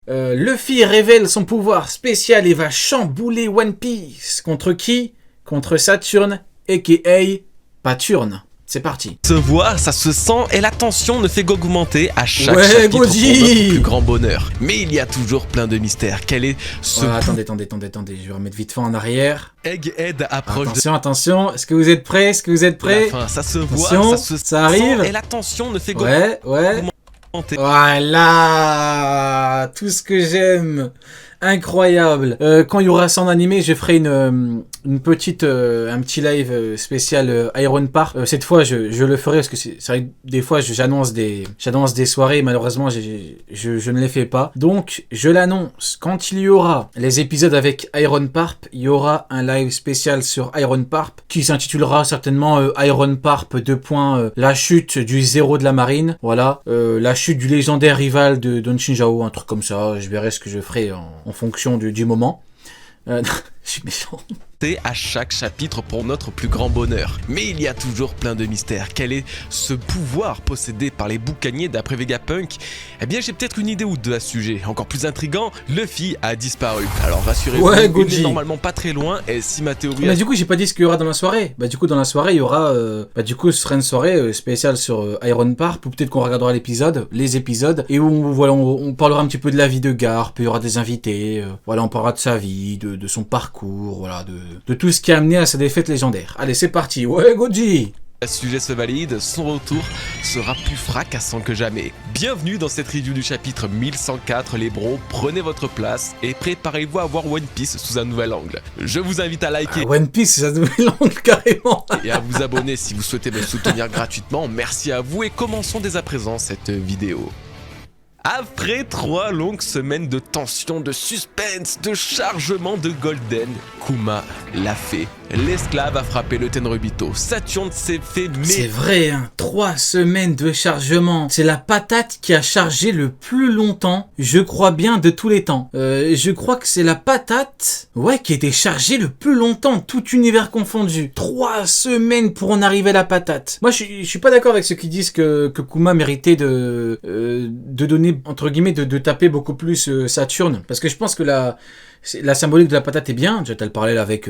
Luffy révèle son pouvoir spécial et va chambouler One Piece. Contre qui? Contre Saturne, a.k.a. Paturne. C'est parti. Se voit, ça se sent et la tension ne fait qu'augmenter à chaque Ouais, chapitre pour Goji notre plus grand bonheur. Mais il y a toujours plein de mystères. Quel est ce... Attendez, je vais remettre vite fait en arrière. Egghead approche Attention, est-ce que vous êtes prêts? de la fin. Ça se voit, ça arrive. Et la tension ne fait Ouais. qu'augmenter. Voilà, tout ce que j'aime. Incroyable. Quand il y aura ça en animé, je ferai une petite, un petit live spécial Iron Park. Cette fois, je le ferai parce que c'est vrai que des fois, j'annonce des soirées. Malheureusement, je ne les fais pas. Donc, je l'annonce. Quand il y aura les épisodes avec Iron Park, il y aura un live spécial sur Iron Park qui s'intitulera certainement Iron Park : la chute du zéro de la marine. Voilà, la chute du légendaire rival de Don Shinjao, un truc comme ça. Je verrai ce que je ferai en fonction du moment. Je suis méchant. À chaque chapitre pour notre plus grand bonheur. Mais il y a toujours plein de mystères. Quel est ce pouvoir possédé par les boucaniers d'après Vegapunk? Eh bien, j'ai peut-être une idée ou deux à ce sujet. Encore plus intriguant, Luffy a disparu. Alors rassurez-vous, il n'est normalement pas très loin. Et si ma théorie... Mais du coup, j'ai pas dit ce qu'il y aura dans la soirée. Du coup, dans la soirée, il y aura... ce sera une soirée spéciale sur Iron Park. Ou peut-être qu'on regardera les épisodes. Et où, voilà, on parlera un petit peu de la vie de Garp. Il y aura des invités. Voilà, on parlera de sa vie, de son parcours, voilà, de tout ce qui a amené à sa défaite légendaire. Allez, c'est parti. Ouais, Goji! Le sujet se valide, son retour sera plus fracassant que jamais. Bienvenue dans cette review du chapitre 1104, les bros, prenez votre place et préparez-vous à voir One Piece sous un nouvel angle. Je vous invite à liker One Piece sous un nouvel angle, carrément. Et à vous abonner si vous souhaitez me soutenir gratuitement. Merci à vous et commençons dès à présent cette vidéo. Après 3 longues semaines de tension, de suspense, de chargement de Golden, Kuma l'a fait. L'esclave a frappé le Tenryubito. Saturne s'est fait... C'est vrai, hein, 3 semaines de chargement. C'est la patate qui a chargé le plus longtemps, je crois bien, de tous les temps. Je crois que c'est la patate, qui était chargée le plus longtemps, tout univers confondu. 3 semaines pour en arriver à la patate. Moi, je suis pas d'accord avec ceux qui disent que Kuma méritait de donner, entre guillemets, de taper beaucoup plus Saturne. Parce que je pense que la symbolique de la patate est bien, déjà t'as le parallèle avec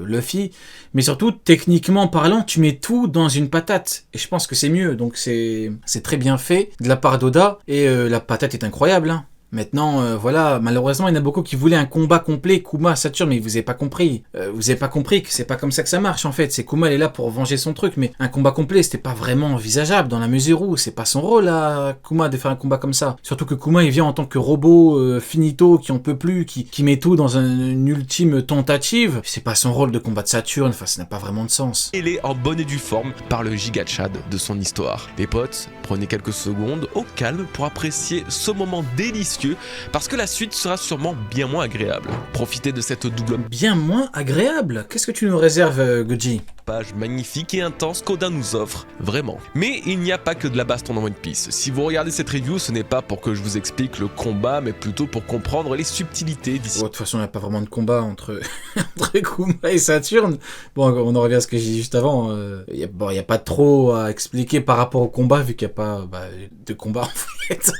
Luffy, mais surtout, techniquement parlant, tu mets tout dans une patate, et je pense que c'est mieux, donc c'est très bien fait de la part d'Oda, et la patate est incroyable, hein. Maintenant, voilà, malheureusement, il y en a beaucoup qui voulaient un combat complet Kuma-Saturne, mais vous avez pas compris. Vous avez pas compris que c'est pas comme ça que ça marche, en fait. C'est Kuma, elle est là pour venger son truc, mais un combat complet, c'était pas vraiment envisageable, dans la mesure où c'est pas son rôle, à Kuma, de faire un combat comme ça. Surtout que Kuma, il vient en tant que robot finito, qui en peut plus, qui met tout dans une ultime tentative. C'est pas son rôle de combattre Saturne, enfin, ça n'a pas vraiment de sens. Il est en bonne et due forme par le giga Chad de son histoire. Les potes, prenez quelques secondes au calme pour apprécier ce moment délicieux, parce que la suite sera sûrement bien moins agréable. Profitez de cette double... Bien moins agréable? Qu'est-ce que tu nous réserves, Goji? Page magnifique et intense qu'Oda nous offre, vraiment. Mais il n'y a pas que de la baston dans One Piece. Si vous regardez cette review, ce n'est pas pour que je vous explique le combat, mais plutôt pour comprendre les subtilités d'ici. De toute façon, il n'y a pas vraiment de combat entre Kuma et Saturne. Bon, on en revient à ce que j'ai dit juste avant. Il n'y a pas trop à expliquer par rapport au combat, vu qu'il n'y a pas de combat, en fait.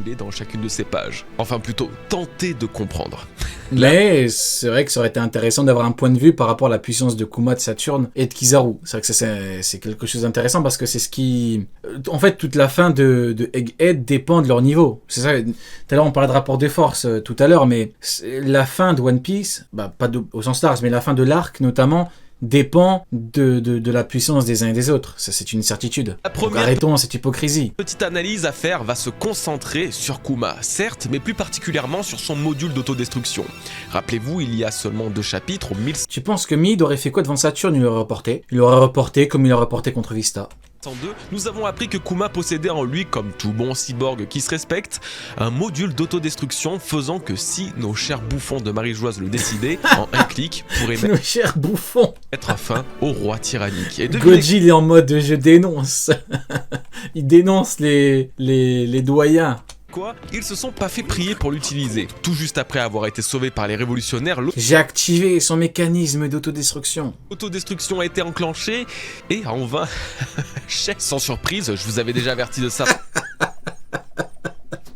Il est dans chacune de ces pages. Enfin, plutôt, tenter de comprendre. Mais c'est vrai que ça aurait été intéressant d'avoir un point de vue par rapport à la puissance de Kuma, de Saturne et de Kizaru. C'est vrai que c'est quelque chose d'intéressant parce que c'est ce qui... En fait, toute la fin de Egghead dépend de leur niveau. C'est ça. Tout à l'heure, on parlait de rapport de force tout à l'heure, mais la fin de One Piece, pas au sens large, mais la fin de l'arc notamment, dépend de la puissance des uns et des autres. Ça, c'est une certitude. Donc, arrêtons cette hypocrisie. Petite analyse à faire va se concentrer sur Kuma, certes, mais plus particulièrement sur son module d'autodestruction. Rappelez-vous, il y a seulement 2 chapitres au 1000... Tu penses que Mid aurait fait quoi devant Saturne? Il l'aurait reporté. Il l'aurait reporté comme il l'aurait reporté contre Vista. Nous avons appris que Kuma possédait en lui, comme tout bon cyborg qui se respecte, un module d'autodestruction faisant que si nos chers bouffons de Marie-Joise le décidaient, en un clic, pourraient nos chers bouffons mettre fin au roi tyrannique. Et Goji, il est en mode je dénonce. Il dénonce les doyens. Ils se sont pas fait prier pour l'utiliser. Tout juste après avoir été sauvé par les révolutionnaires, j'ai activé son mécanisme d'autodestruction. L'autodestruction a été enclenchée et en vain. Sans surprise, je vous avais déjà averti de ça.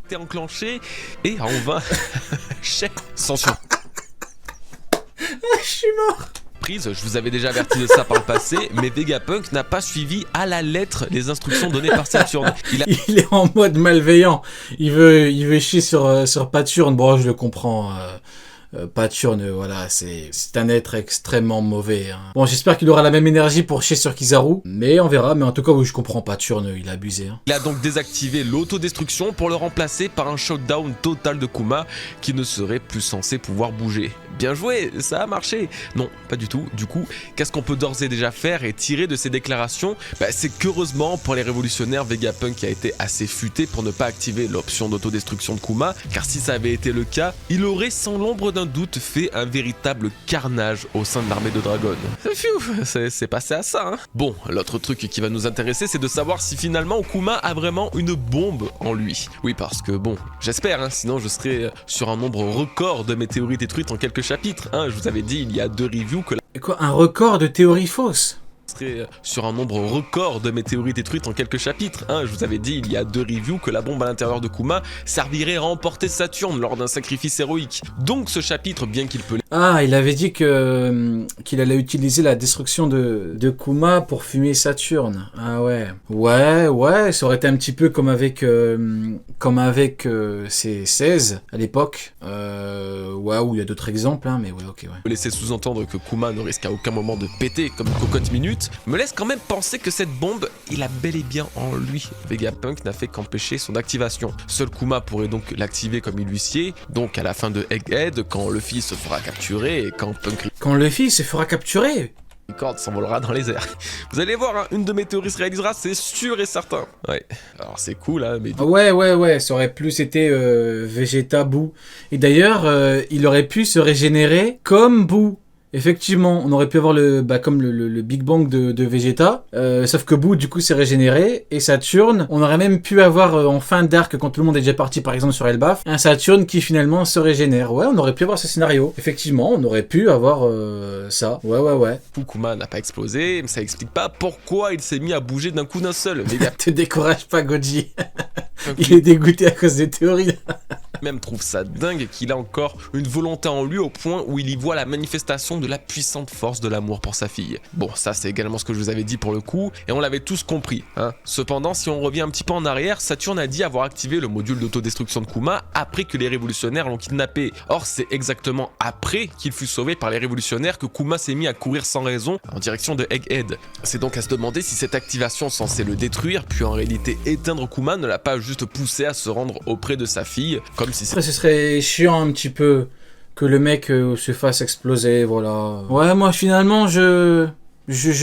été enclenché et en vain, censure. Je suis mort. Je vous avais déjà averti de ça par le passé, mais Vegapunk n'a pas suivi à la lettre les instructions données par Saturne. Il est en mode malveillant. Il veut chier sur Paturne. Bon, je le comprends. Paturne, voilà, c'est un être extrêmement mauvais. Hein. Bon, j'espère qu'il aura la même énergie pour chier sur Kizaru, mais on verra. Mais en tout cas, oui, je comprends Paturne, il a abusé. Hein. Il a donc désactivé l'autodestruction pour le remplacer par un shockdown total de Kuma qui ne serait plus censé pouvoir bouger. Bien joué, ça a marché. Non, pas du tout. Du coup, qu'est-ce qu'on peut d'ores et déjà faire et tirer de ces déclarations? C'est qu'heureusement pour les révolutionnaires, Vegapunk a été assez futé pour ne pas activer l'option d'autodestruction de Kuma, car si ça avait été le cas, il aurait sans l'ombre d'un doute fait un véritable carnage au sein de l'armée de Dragon. C'est passé à ça, hein. Bon, l'autre truc qui va nous intéresser, c'est de savoir si finalement Kuma a vraiment une bombe en lui. Oui, parce que bon, j'espère, hein, sinon je serais sur un nombre record de météorites détruites en quelques chapitres. Hein. Je vous avais dit il y a 2 reviews que Quoi, un record de théories fausses? Sur un nombre record de météorites détruites en quelques chapitres. Hein. Je vous avais dit il y a 2 reviews que la bombe à l'intérieur de Kuma servirait à remporter Saturne lors d'un sacrifice héroïque. Donc ce chapitre, bien qu'il peut... Ah, il avait dit qu'il allait utiliser la destruction de Kuma pour fumer Saturne. Ah ouais. Ouais, ça aurait été un petit peu comme avec ces 16 à l'époque. Ouais, où il y a d'autres exemples, hein, mais ouais, ok, ouais. Laisser sous-entendre que Kuma ne risque à aucun moment de péter comme une cocotte minute me laisse quand même penser que cette bombe, il a bel et bien en lui. Vegapunk n'a fait qu'empêcher son activation. Seul Kuma pourrait donc l'activer comme il lui sied, donc à la fin de Egghead, quand Luffy se fera capturer et quand Punk... Quand Luffy se fera capturer, Record s'envolera dans les airs. Vous allez voir, hein, une de mes théories se réalisera, c'est sûr et certain. Ouais, alors c'est cool, hein, mais... Ouais, ça aurait plus été Vegeta, Boo. Et d'ailleurs, il aurait pu se régénérer comme Boo. Effectivement, on aurait pu avoir comme le Big Bang de Vegeta, sauf que Boo du coup s'est régénéré, et Saturne, on aurait même pu avoir en fin d'arc, quand tout le monde est déjà parti par exemple sur Elbaf, un Saturne qui finalement se régénère. Ouais, on aurait pu avoir ce scénario. Effectivement, on aurait pu avoir ça. Ouais. Kuma n'a pas explosé, mais ça explique pas pourquoi il s'est mis à bouger d'un coup d'un seul. Te décourage pas, Goji. Il est dégoûté à cause des théories. Même trouve ça dingue qu'il a encore une volonté en lui au point où il y voit la manifestation de la puissante force de l'amour pour sa fille. Bon, ça c'est également ce que je vous avais dit pour le coup, et on l'avait tous compris, hein. Cependant, si on revient un petit peu en arrière, Saturne a dit avoir activé le module d'autodestruction de Kuma après que les révolutionnaires l'ont kidnappé. Or, c'est exactement après qu'il fut sauvé par les révolutionnaires que Kuma s'est mis à courir sans raison en direction de Egghead. C'est donc à se demander si cette activation censée le détruire, puis en réalité éteindre Kuma, ne l'a pas juste poussé à se rendre auprès de sa fille, comme si... Après, ce serait chiant un petit peu que le mec se fasse exploser, voilà. Ouais, moi finalement, je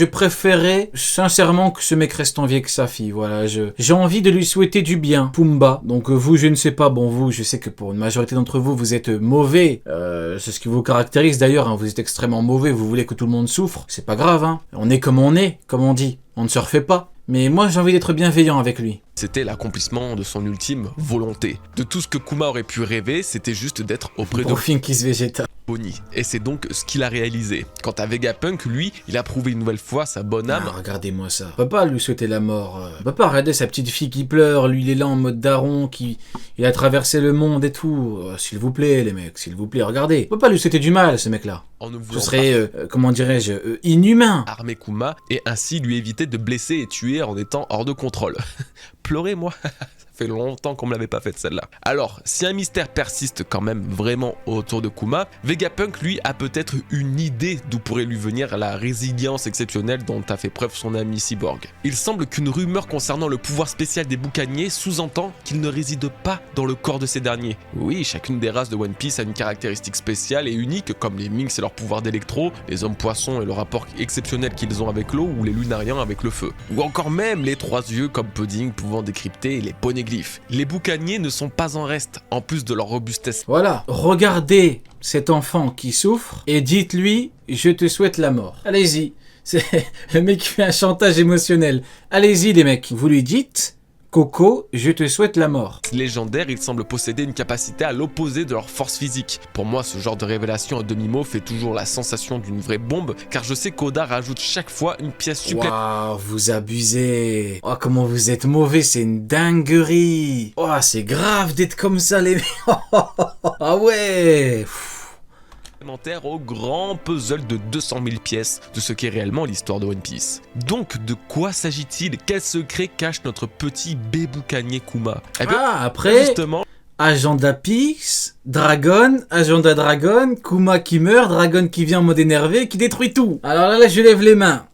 préférais sincèrement que ce mec reste en vie avec sa fille, voilà. J'ai envie de lui souhaiter du bien, Pumba. Donc vous, je ne sais pas, bon vous, je sais que pour une majorité d'entre vous, vous êtes mauvais. C'est ce qui vous caractérise d'ailleurs, hein, vous êtes extrêmement mauvais, vous voulez que tout le monde souffre. C'est pas grave, hein. On est, comme on dit. On ne se refait pas. Mais moi, j'ai envie d'être bienveillant avec lui. C'était l'accomplissement de son ultime volonté. De tout ce que Kuma aurait pu rêver, c'était juste d'être auprès de Finkies Vegeta. Bonnie. Et c'est donc ce qu'il a réalisé. Quant à Vegapunk, lui, il a prouvé une nouvelle fois sa bonne âme. Ah, regardez-moi ça. On peut pas lui souhaiter la mort. On peut pas regarder sa petite fille qui pleure. Lui, il est là en mode daron, il a traversé le monde et tout. S'il vous plaît, les mecs, s'il vous plaît, regardez. On peut pas lui souhaiter du mal, ce mec-là. Ce serait, comment dirais-je, inhumain. Armer Kuma et ainsi lui éviter de blesser et tuer en étant hors de contrôle. Pleurez, moi. Ça fait longtemps qu'on me l'avait pas fait celle-là. Alors, si un mystère persiste quand même vraiment autour de Kuma, Vegapunk lui a peut-être une idée d'où pourrait lui venir la résilience exceptionnelle dont a fait preuve son ami Cyborg. Il semble qu'une rumeur concernant le pouvoir spécial des boucaniers sous-entend qu'il ne réside pas dans le corps de ces derniers. Oui, chacune des races de One Piece a une caractéristique spéciale et unique, comme les Minks et leur pouvoir d'électro, les hommes poissons et le rapport exceptionnel qu'ils ont avec l'eau, ou les Lunariens avec le feu. Ou encore même les 3 yeux comme Pudding pouvant décrypter les poneglyphes. Les boucaniers ne sont pas en reste, en plus de leur robustesse. Voilà, regardez cet enfant qui souffre et dites-lui « Je te souhaite la mort ». Allez-y, c'est le mec qui fait un chantage émotionnel. Allez-y les mecs, vous lui dites Coco, je te souhaite la mort. Légendaire, ils semblent posséder une capacité à l'opposé de leur force physique. Pour moi, ce genre de révélation à demi-mot fait toujours la sensation d'une vraie bombe, car je sais qu'Oda rajoute chaque fois une pièce supplémentaire. Waouh, vous abusez. Oh, comment vous êtes mauvais, c'est une dinguerie. Oh, c'est grave d'être comme ça, les mecs. Ah ouais. Au grand puzzle de 200 000 pièces de ce qu'est réellement l'histoire de One Piece. Donc, de quoi s'agit-il? Quel secret cache notre petit béboucanier Kuma? Eh bien, après, justement, Agenda Pix, Dragon, Agenda Dragon, Kuma qui meurt, Dragon qui vient en mode énervé, qui détruit tout. Alors là, je lève les mains.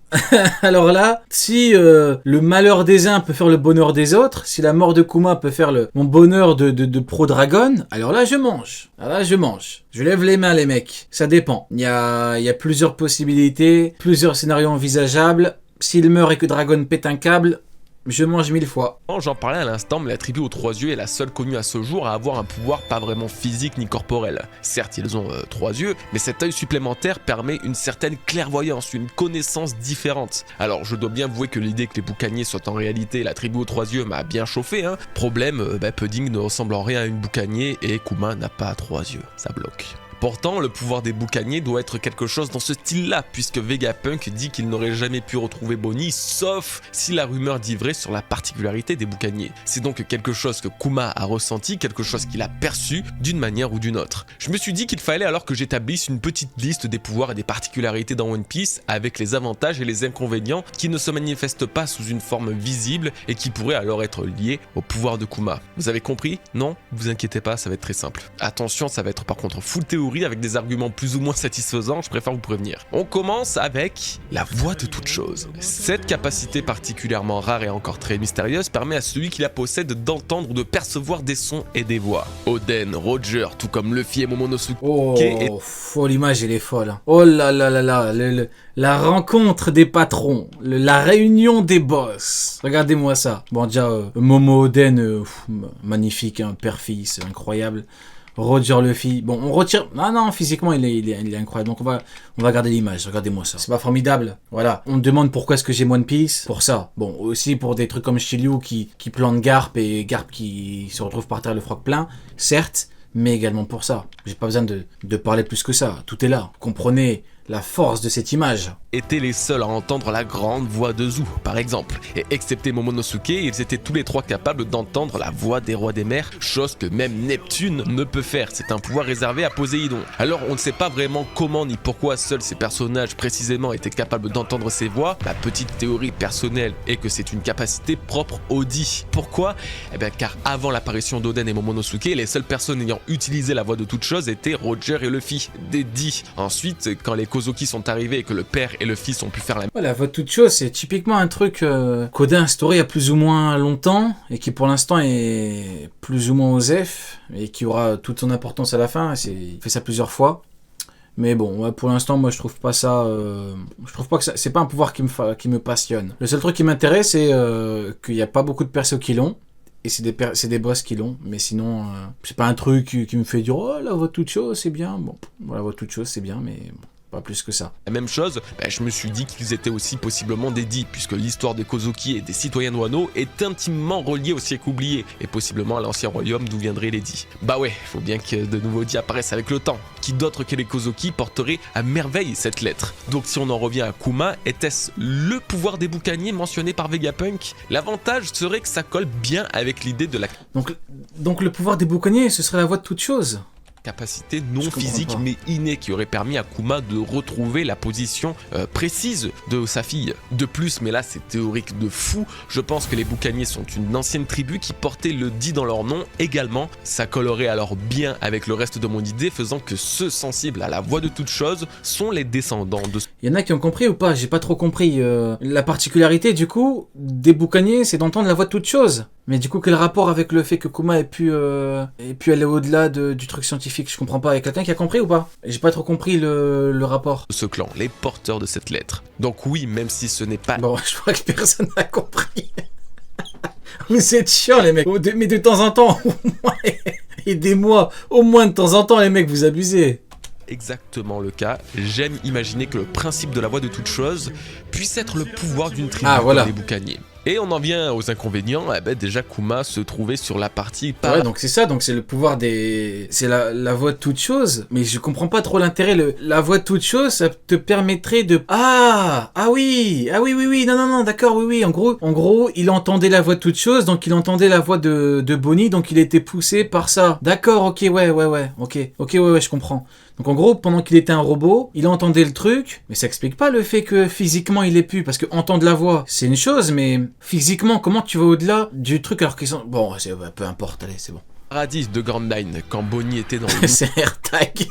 Alors là, si le malheur des uns peut faire le bonheur des autres, si la mort de Kuma peut faire mon bonheur de Pro Dragon, alors là je mange. Alors là je mange. Je lève les mains les mecs. Ça dépend. Il y a plusieurs possibilités, plusieurs scénarios envisageables. S'il meurt et que Dragon pète un câble, je mange 1000 fois. J'en parlais à l'instant, mais la tribu aux trois yeux est la seule connue à ce jour à avoir un pouvoir pas vraiment physique ni corporel. Certes, ils ont trois yeux, mais cet œil supplémentaire permet une certaine clairvoyance, une connaissance différente. Alors, je dois bien avouer que l'idée que les boucaniers soient en réalité la tribu aux trois yeux m'a bien chauffé, hein. Problème, Pudding ne ressemble en rien à une boucanier et Kuma n'a pas trois yeux. Ça bloque. Pourtant, le pouvoir des boucaniers doit être quelque chose dans ce style-là, puisque Vegapunk dit qu'il n'aurait jamais pu retrouver Bonnie, sauf si la rumeur dit vrai sur la particularité des boucaniers. C'est donc quelque chose que Kuma a ressenti, quelque chose qu'il a perçu d'une manière ou d'une autre. Je me suis dit qu'il fallait alors que j'établisse une petite liste des pouvoirs et des particularités dans One Piece, avec les avantages et les inconvénients qui ne se manifestent pas sous une forme visible et qui pourraient alors être liés au pouvoir de Kuma. Vous avez compris? Non? Vous inquiétez pas, ça va être très simple. Attention, ça va être par contre full théorie, avec des arguments plus ou moins satisfaisants, je préfère vous prévenir. On commence avec la voix de toute chose. Cette capacité particulièrement rare et encore très mystérieuse permet à celui qui la possède d'entendre ou de percevoir des sons et des voix. Oden, Roger, tout comme Luffy et Momonosuke. Oh, l'image elle est folle. Hein. Oh là là là là, la rencontre des patrons, la réunion des boss. Regardez-moi ça. Bon déjà, Momo Oden, magnifique, hein, père-fils, incroyable. Roger Luffy, bon on retire, non physiquement il est incroyable, donc on va garder l'image, regardez-moi ça, c'est pas formidable, voilà, on me demande pourquoi est-ce que j'aime One Piece, pour ça, bon aussi pour des trucs comme Shiryu qui plante Garp et Garp qui se retrouve par terre le froc plein, certes, mais également pour ça, j'ai pas besoin de parler plus que ça, tout est là, comprenez la force de cette image. Étaient les seuls à entendre la grande voix de Zou, par exemple. Et excepté Momonosuke, ils étaient tous les trois capables d'entendre la voix des rois des mers, chose que même Neptune ne peut faire. C'est un pouvoir réservé à Poséidon. Alors on ne sait pas vraiment comment ni pourquoi seuls ces personnages précisément étaient capables d'entendre ces voix. Ma petite théorie personnelle est que c'est une capacité propre aux dix. Pourquoi? Eh bien car avant l'apparition d'Oden et Momonosuke, les seules personnes ayant utilisé la voix de toute chose étaient Roger et Luffy, des dix. Ensuite, quand les Kozuki sont arrivés et que le père et le fils ont pu faire la... La voix de toute chose, c'est typiquement un truc qu'Oda a instauré il y a plus ou moins longtemps et qui pour l'instant est plus ou moins osef et qui aura toute son importance à la fin. Il fait ça plusieurs fois. Mais bon, ouais, pour l'instant, moi je trouve pas ça... je trouve pas que c'est pas un pouvoir qui me passionne. Le seul truc qui m'intéresse, c'est qu'il n'y a pas beaucoup de persos qui l'ont. Et c'est des boss qui l'ont, mais sinon, c'est pas un truc qui me fait dire « Oh, la voix de toute chose, c'est bien ». Bon, la voix de toute chose, c'est bien, mais bon, pas plus que ça. La même chose, je me suis dit qu'ils étaient aussi possiblement des dits, puisque l'histoire des Kozuki et des citoyens de Wano est intimement reliée au siècle oublié, et possiblement à l'ancien royaume d'où viendraient les dits. Bah ouais, faut bien que de nouveaux dits apparaissent avec le temps. Qui d'autre que les Kozuki porterait à merveille cette lettre? Donc si on en revient à Kuma, était-ce le pouvoir des boucaniers mentionné par Vegapunk? L'avantage serait que ça colle bien avec l'idée de la... Donc le pouvoir des boucaniers, ce serait la voix de toute chose? Capacité non physique mais innée qui aurait permis à Kuma de retrouver la position précise de sa fille. De plus, mais là c'est théorique de fou, je pense que les boucaniers sont une ancienne tribu qui portait le dit dans leur nom également. Ça collerait alors bien avec le reste de mon idée, faisant que ceux sensibles à la voix de toute chose sont les descendants de... Il y en a qui ont compris ou pas? J'ai pas trop compris. La particularité du coup des boucaniers, c'est d'entendre la voix de toute chose. Mais du coup, quel rapport avec le fait que Kuma ait pu aller au-delà du truc scientifique? Je comprends pas. Il y a quelqu'un qui a compris ou pas? J'ai pas trop compris le rapport. Ce clan, les porteurs de cette lettre. Donc oui, même si ce n'est pas... Bon, je crois que personne n'a compris. Vous êtes chiants les mecs. Mais de temps en temps, au moins, aidez-moi. Au moins de temps en temps les mecs, vous abusez. Exactement le cas. J'aime imaginer que le principe de la voix de toute chose puisse être le pouvoir d'une tribu voilà. comme les boucaniers. Et on en vient aux inconvénients. Déjà Kuma se trouvait sur la partie Ouais, donc c'est ça, donc c'est le pouvoir des... C'est la voix de toute chose, mais je comprends pas trop l'intérêt. La voix de toute chose, ça te permettrait de... Ah oui, non, d'accord, oui. En gros, il entendait la voix de toute chose, donc il entendait la voix de Bonnie, donc il était poussé par ça. D'accord, ok, ouais, je comprends. Donc en gros, pendant qu'il était un robot, il entendait le truc, mais ça explique pas le fait que physiquement il ait pu, parce que entendre la voix, c'est une chose, mais physiquement, comment tu vas au-delà du truc alors qu'ils sont... Bon, peu importe, allez, c'est bon. Paradis de Grand Line, quand Bonnie était dans le C'est un AirTag.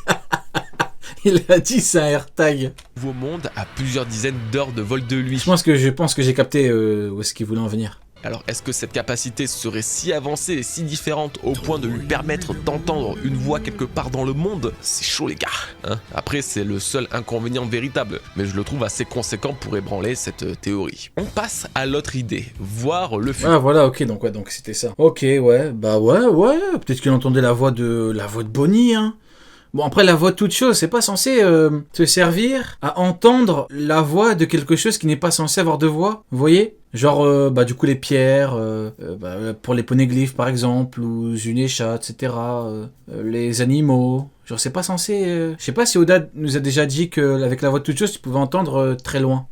Il a dit c'est un AirTag. nouveau monde à plusieurs dizaines d'heures de vol de lui. Je pense que j'ai capté où est-ce qu'il voulait en venir. Alors, est-ce que cette capacité serait si avancée et si différente au point de lui permettre d'entendre une voix quelque part dans le monde? C'est chaud, les gars. Hein, après, c'est le seul inconvénient véritable, mais je le trouve assez conséquent pour ébranler cette théorie. On passe à l'autre idée, voir le futur. Ah voilà, ok, donc c'était ça. Ok, ouais, peut-être qu'il entendait la voix de Bonnie, hein. Bon, après, la voix de toute chose, c'est pas censé te servir à entendre la voix de quelque chose qui n'est pas censé avoir de voix, vous voyez? Genre, du coup, les pierres, pour les poneglyphes, par exemple, ou Zunesha, etc., les animaux... Genre, c'est pas censé... Je sais pas si Oda nous a déjà dit qu'avec la voix de toute chose, tu pouvais entendre très loin.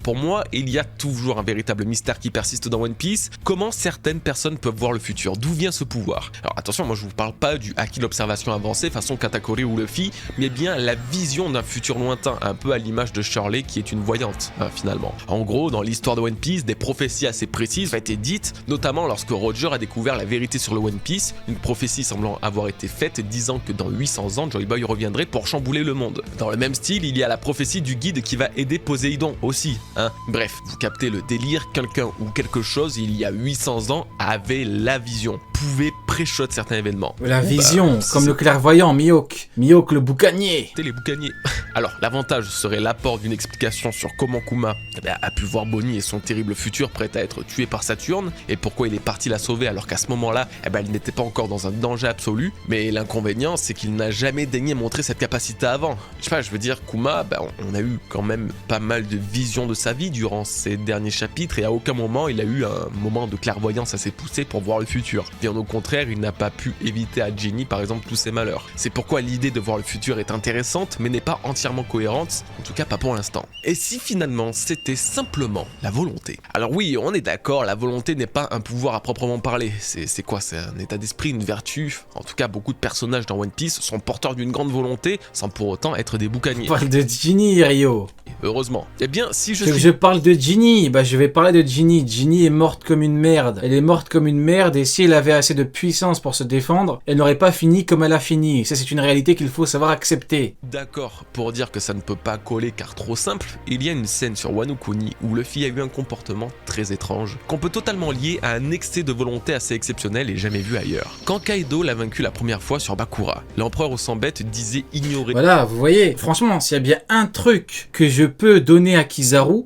Pour moi, il y a toujours un véritable mystère qui persiste dans One Piece. Comment certaines personnes peuvent voir le futur? D'où vient ce pouvoir? Alors attention, moi je vous parle pas du haki d'observation avancé façon Katakuri ou Luffy, mais bien la vision d'un futur lointain, un peu à l'image de Shirley qui est une voyante, finalement. En gros, dans l'histoire de One Piece, des prophéties assez précises ont été dites, notamment lorsque Roger a découvert la vérité sur le One Piece, une prophétie semblant avoir été faite disant que dans 800 ans, Joy Boy reviendrait pour chambouler le monde. Dans le même style, il y a la prophétie du guide qui va aider Poséidon aussi, hein. Bref, vous captez le délire, quelqu'un ou quelque chose, il y a 800 ans, avait la vision, pouvait pré-shot certains événements. La vision, comme le clairvoyant, Mihawk le boucanier. Les boucaniers. Alors, l'avantage serait l'apport d'une explication sur comment Kuma a pu voir Bonnie et son terrible futur prêt à être tué par Saturne, et pourquoi il est parti la sauver alors qu'à ce moment-là, il n'était pas encore dans un danger absolu. Mais l'inconvénient, c'est qu'il n'a jamais daigné montrer cette capacité avant. Je veux dire, Kuma, on a eu quand même pas mal de visions de sa vie durant ces derniers chapitres, et à aucun moment il a eu un moment de clairvoyance assez poussé pour voir le futur. Bien au contraire, il n'a pas pu éviter à Ginny par exemple tous ses malheurs. C'est pourquoi l'idée de voir le futur est intéressante, mais n'est pas entièrement cohérente, en tout cas pas pour l'instant. Et si finalement c'était simplement la volonté? Alors oui, on est d'accord, la volonté n'est pas un pouvoir à proprement parler. C'est quoi? C'est un état d'esprit, une vertu. En tout cas, beaucoup de personnages dans One Piece sont porteurs d'une grande volonté, sans pour autant être des boucaniers. On parle de Ginny, Rio. Heureusement. Eh bien, si je parle de Ginny, je vais parler de Ginny. Ginny est morte comme une merde. Elle est morte comme une merde, et si elle avait assez de puissance pour se défendre, elle n'aurait pas fini comme elle a fini. Ça, c'est une réalité qu'il faut savoir accepter. D'accord, pour dire que ça ne peut pas coller car trop simple, il y a une scène sur Wano Kuni où Luffy a eu un comportement très étrange, qu'on peut totalement lier à un excès de volonté assez exceptionnel et jamais vu ailleurs. Quand Kaido l'a vaincu la première fois sur Bakura, l'empereur au sang bête disait ignorer... Voilà, vous voyez, franchement, s'il y a bien un truc que je peux donner à Kizaru,